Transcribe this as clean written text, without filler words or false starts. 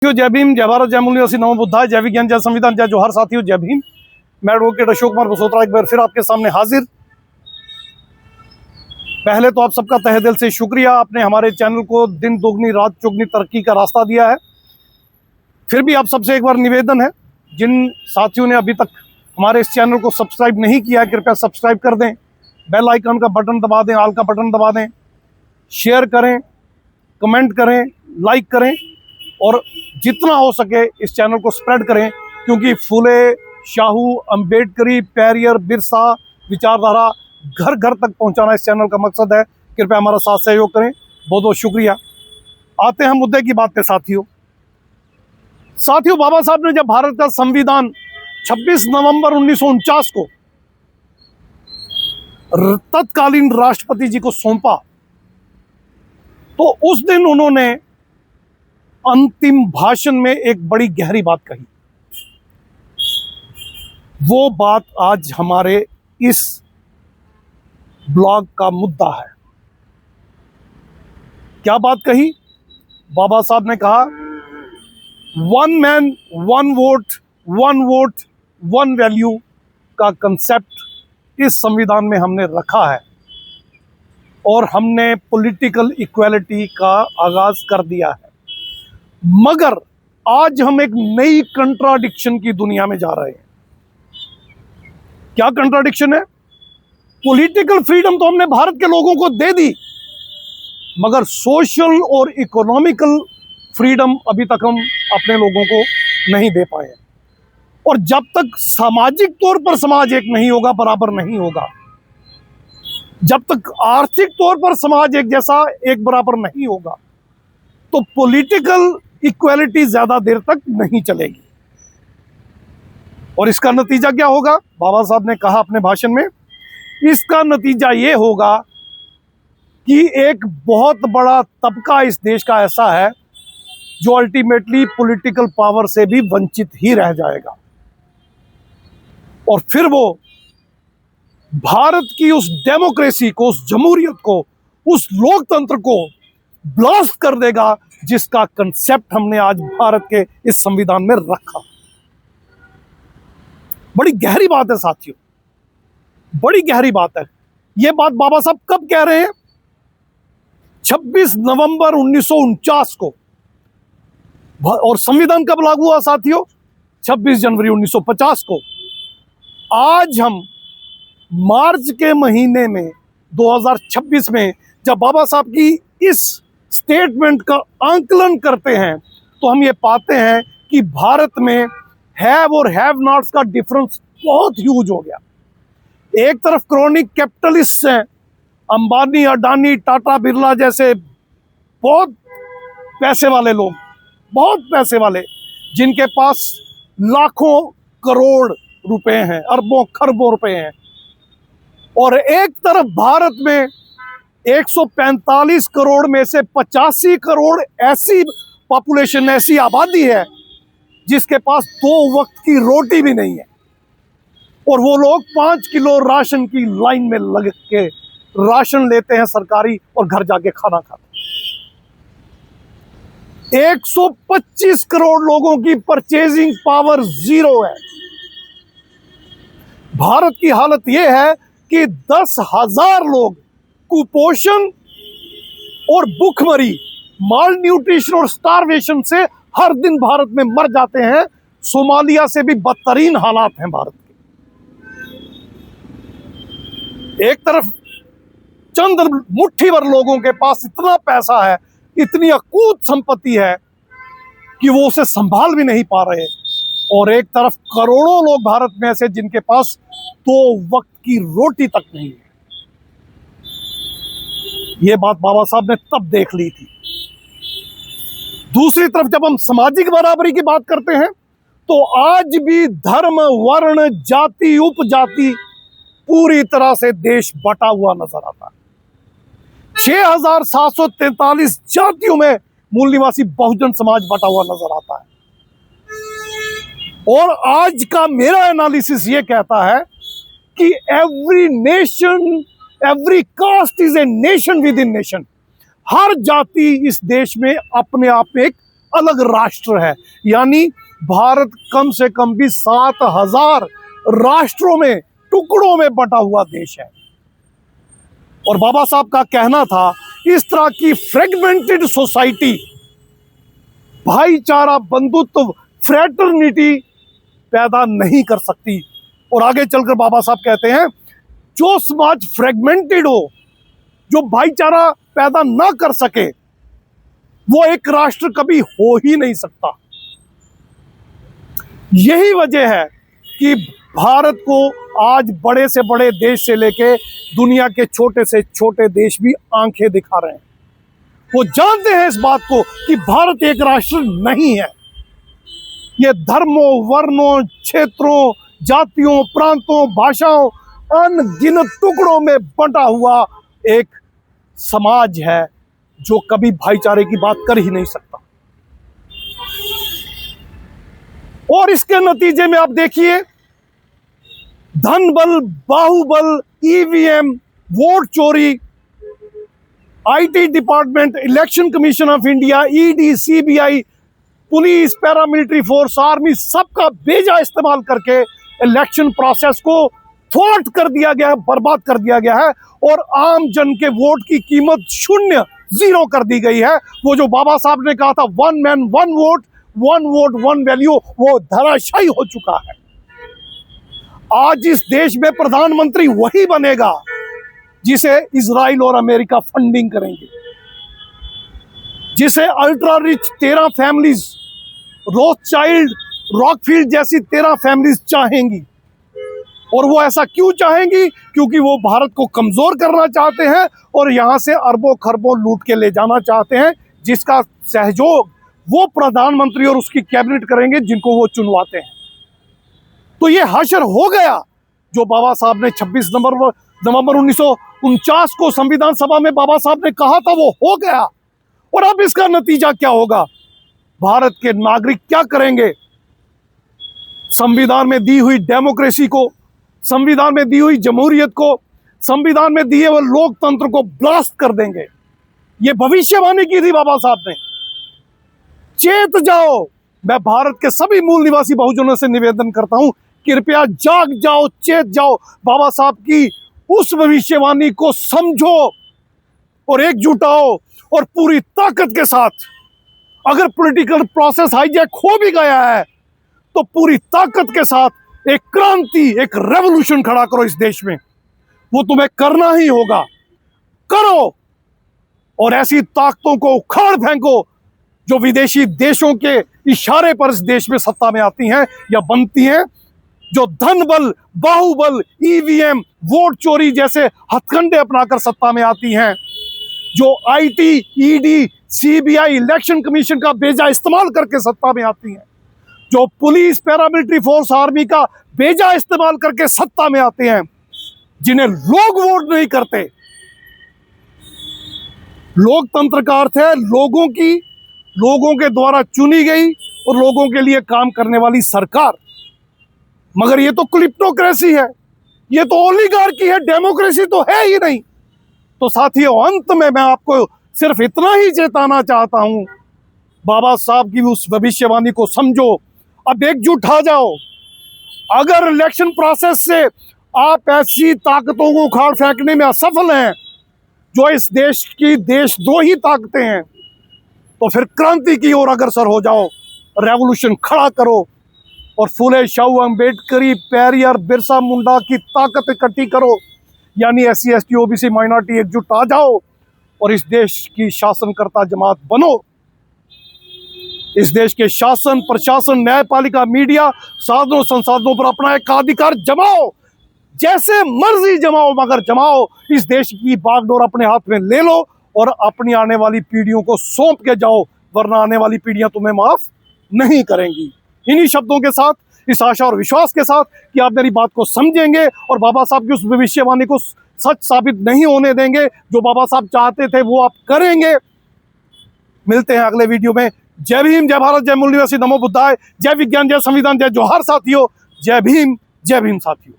जय भीम, जय भारत, जय मूल्य, नमो बुद्धाय, जय विज्ञान, जय संविधान, जय जोहर। साथियों जय भीम। मैं एडवोकेट अशोक कुमार बसोत्रा एक बार फिर आपके सामने हाजिर। पहले तो आप सबका तहे दिल से शुक्रिया, आपने हमारे चैनल को दिन दोगुनी रात चौगुनी तरक्की का रास्ता दिया है। फिर भी आप सबसे एक बार निवेदन है, जिन साथियों ने अभी तक हमारे इस चैनल को सब्सक्राइब नहीं किया है, कृपया सब्सक्राइब कर दें, बेल आइकन का बटन दबा दें, ऑल का बटन दबा दें, शेयर करें, कमेंट करें, लाइक करें और जितना हो सके इस चैनल को स्प्रेड करें, क्योंकि फुले, शाहू, अंबेडकरी, पेरियर, बिरसा विचारधारा घर घर तक पहुंचाना इस चैनल का मकसद है। कृपया हमारा साथ सहयोग करें, बहुत बहुत शुक्रिया। आते हैं मुद्दे की बात पे। साथियों, बाबा साहब ने जब भारत का संविधान 26 नवंबर 1949 को तत्कालीन राष्ट्रपति जी को सौंपा, तो उस दिन उन्होंने अंतिम भाषण में एक बड़ी गहरी बात कही। वो बात आज हमारे इस ब्लॉग का मुद्दा है। क्या बात कही? बाबा साहब ने कहा, one man one vote one value का कंसेप्ट इस संविधान में हमने रखा है और हमने पॉलिटिकल इक्वालिटी का आगाज कर दिया है। मगर आज हम एक नई कंट्राडिक्शन की दुनिया में जा रहे हैं। क्या कंट्राडिक्शन है? पॉलिटिकल फ्रीडम तो हमने भारत के लोगों को दे दी, मगर सोशल और इकोनॉमिकल फ्रीडम अभी तक हम अपने लोगों को नहीं दे पाए। और जब तक सामाजिक तौर पर समाज एक नहीं होगा, बराबर नहीं होगा, जब तक आर्थिक तौर पर समाज एक जैसा, एक बराबर नहीं होगा, तो पॉलिटिकल इक्वालिटी ज्यादा देर तक नहीं चलेगी। और इसका नतीजा क्या होगा? बाबा साहब ने कहा अपने भाषण में, इसका नतीजा ये होगा कि एक बहुत बड़ा तबका इस देश का ऐसा है जो अल्टीमेटली पॉलिटिकल पावर से भी वंचित ही रह जाएगा। और फिर वो भारत की उस डेमोक्रेसी को, उस जमहूरियत को, उस लोकतंत्र को ब्लास्ट कर देगा, जिसका कंसेप्ट हमने आज भारत के इस संविधान में रखा। बड़ी गहरी बात है साथियों, बड़ी गहरी बात है। यह बात बाबा साहब कब कह रहे हैं? 26 नवंबर 1949 को। और संविधान कब लागू हुआ साथियों? 26 जनवरी 1950 को। आज हम मार्च के महीने में 2026 में जब बाबा साहब की इस स्टेटमेंट का आंकलन करते हैं, तो हम ये पाते हैं कि भारत में हैव और हैव नॉट्स का डिफरेंस बहुत ह्यूज हो गया। एक तरफ क्रॉनिक कैपिटलिस्ट हैं, अंबानी, अडानी, टाटा, बिरला जैसे बहुत पैसे वाले लोग, बहुत पैसे वाले, जिनके पास लाखों करोड़ रुपए हैं, अरबों खरबों रुपए हैं। और एक तरफ भारत में 145 करोड़ में से 85 करोड़ ऐसी पॉपुलेशन, ऐसी आबादी है जिसके पास 2 वक्त की रोटी भी नहीं है। और वो लोग 5 किलो राशन की लाइन में लग के राशन लेते हैं सरकारी और घर जाके खाना खाते हैं। 125 करोड़ लोगों की परचेजिंग पावर जीरो है। भारत की हालत यह है कि 10,000 लोग कुपोषण और भूखमरी, माल न्यूट्रिशन और स्टारवेशन से हर दिन भारत में मर जाते हैं। सोमालिया से भी बदतरीन हालात हैं भारत के। एक तरफ चंद मुट्ठी भर लोगों के पास इतना पैसा है, इतनी अकूत संपत्ति है कि वो उसे संभाल भी नहीं पा रहे, और एक तरफ करोड़ों लोग भारत में ऐसे जिनके पास 2 वक्त की रोटी तक नहीं है। ये बात बाबा साहब ने तब देख ली थी। दूसरी तरफ जब हम सामाजिक बराबरी की बात करते हैं, तो आज भी धर्म, वर्ण, जाति, उपजाति पूरी तरह से देश बटा हुआ नजर आता है। 6,743 जातियों में मूल निवासी बहुजन समाज बटा हुआ नजर आता है। और आज का मेरा एनालिसिस ये कहता है कि every nation, every caste is a nation within nation. हर जाति इस देश में अपने आप में एक अलग राष्ट्र है। यानी भारत कम से कम भी 7,000 राष्ट्रों में, टुकड़ों में बटा हुआ देश है। और बाबा साहब का कहना था, इस तरह की फ्रेगमेंटेड सोसाइटी, भाईचारा, बंधुत्व, फ्रेटर्निटी पैदा नहीं कर सकती। और आगे चलकर बाबा साहब कहते हैं, जो समाज फ्रेगमेंटेड हो, जो भाईचारा पैदा ना कर सके, वो एक राष्ट्र कभी हो ही नहीं सकता। यही वजह है कि भारत को आज बड़े से बड़े देश से लेके दुनिया के छोटे से छोटे देश भी आंखें दिखा रहे हैं। वो जानते हैं इस बात को कि भारत एक राष्ट्र नहीं है। ये धर्मों, वर्णों, क्षेत्रों, जातियों, प्रांतों, भाषाओं, अनगिनत टुकड़ों में बंटा हुआ एक समाज है जो कभी भाईचारे की बात कर ही नहीं सकता। और इसके नतीजे में आप देखिए, धन बल, बाहुबल, ईवीएम, वोट चोरी, IT department, election commission of India, ED, CBI, police, paramilitary force, army, सबका बेजा इस्तेमाल करके इलेक्शन प्रोसेस को थ्वार्ट कर दिया गया है, बर्बाद कर दिया गया है। और आम जन के वोट की कीमत शून्य, जीरो कर दी गई है। वो जो बाबा साहब ने कहा था, one man one vote, one vote one value, वो धराशायी हो चुका है। आज इस देश में प्रधानमंत्री वही बनेगा जिसे इजराइल और अमेरिका फंडिंग करेंगे, जिसे अल्ट्रा रिच 13 फैमिलीज, रोथशाइल्ड, रॉकफील्ड जैसी 13 फैमिलीज चाहेंगी। और वो ऐसा क्यों चाहेंगी? क्योंकि वो भारत को कमजोर करना चाहते हैं और यहां से अरबों खरबों लूट के ले जाना चाहते हैं, जिसका सहयोग वो प्रधानमंत्री और उसकी कैबिनेट करेंगे जिनको वो चुनवाते हैं। तो ये हश्र हो गया जो बाबा साहब ने 26 नवंबर 1949 को संविधान सभा में बाबा साहब ने कहा था, वो हो गया। और अब इसका नतीजा क्या होगा? भारत के नागरिक क्या करेंगे? संविधान में दी हुई डेमोक्रेसी को, संविधान में दी हुई जमहूरियत को, संविधान में दिए हुए लोकतंत्र को ब्लास्ट कर देंगे। ये भविष्यवाणी की थी बाबा साहब ने। चेत जाओ। मैं भारत के सभी मूल निवासी बहुजनों से निवेदन करता हूं, कृपया जाग जाओ, चेत जाओ। बाबा साहब की उस भविष्यवाणी को समझो और एकजुट आओ और पूरी ताकत के साथ, अगर पॉलिटिकल प्रोसेस हाईजैक हो भी गया है तो पूरी ताकत के साथ एक क्रांति, एक रेवोल्यूशन खड़ा करो इस देश में। वो तुम्हें करना ही होगा, करो। और ऐसी ताकतों को उखाड़ फेंको जो विदेशी देशों के इशारे पर इस देश में सत्ता में आती हैं या बनती हैं, जो धन बल, बाहुबल, ईवीएम, वोट चोरी जैसे हथकंडे अपनाकर सत्ता में आती हैं, जो IT, ED, CBI, election commission का बेजा इस्तेमाल करके सत्ता में आती हैं, जो पुलिस, पैरामिलिट्री फोर्स, आर्मी का बेजा इस्तेमाल करके सत्ता में आते हैं, जिन्हें लोग वोट नहीं करते। लोकतंत्र का अर्थ है लोगों के द्वारा चुनी गई और लोगों के लिए काम करने वाली सरकार। मगर ये तो क्लिप्टोक्रेसी है, ये तो ओलिगार्की है, डेमोक्रेसी तो है ही नहीं। तो साथियों, अंत में मैं आपको सिर्फ इतना ही चेताना चाहता हूं, बाबा साहब की उस भविष्यवाणी को समझो, अब एकजुट हो जाओ। अगर इलेक्शन प्रोसेस से आप ऐसी ताकतों को उखाड़ फेंकने में असफल हैं जो इस देश की देशद्रोही ताकतें हैं, तो फिर क्रांति की ओर अग्रसर हो जाओ, रेवोल्यूशन खड़ा करो और फूले शाहू अम्बेडकरी, पेरियार, बिरसा मुंडा की ताकत इकट्ठी करो। यानी SC, ST, OBC, माइनॉरिटी एकजुट आ जाओ और इस देश की शासनकर्ता जमात बनो। इस देश के शासन, प्रशासन, न्यायपालिका, मीडिया, साधनों संसाधनों पर अपना एकाधिकार जमाओ, जैसे मर्जी जमाओ, मगर जमाओ। इस देश की बागडोर अपने हाथ में ले लो और अपनी आने वाली पीढ़ियों को सौंप के जाओ, वरना आने वाली पीढ़ियां तुम्हें माफ नहीं करेंगी। इन्हीं शब्दों के साथ, इस आशा और विश्वास के साथ कि आप मेरी बात को समझेंगे और बाबा साहब की उस भविष्यवाणी को सच साबित नहीं होने देंगे, जो बाबा साहब चाहते थे वो आप करेंगे। मिलते हैं अगले वीडियो में। जय भीम, जय भारत, जय मूल निवासी, नमो बुद्धाय, जय विज्ञान, जय संविधान, जय जोहार साथियों। जय भीम साथियों।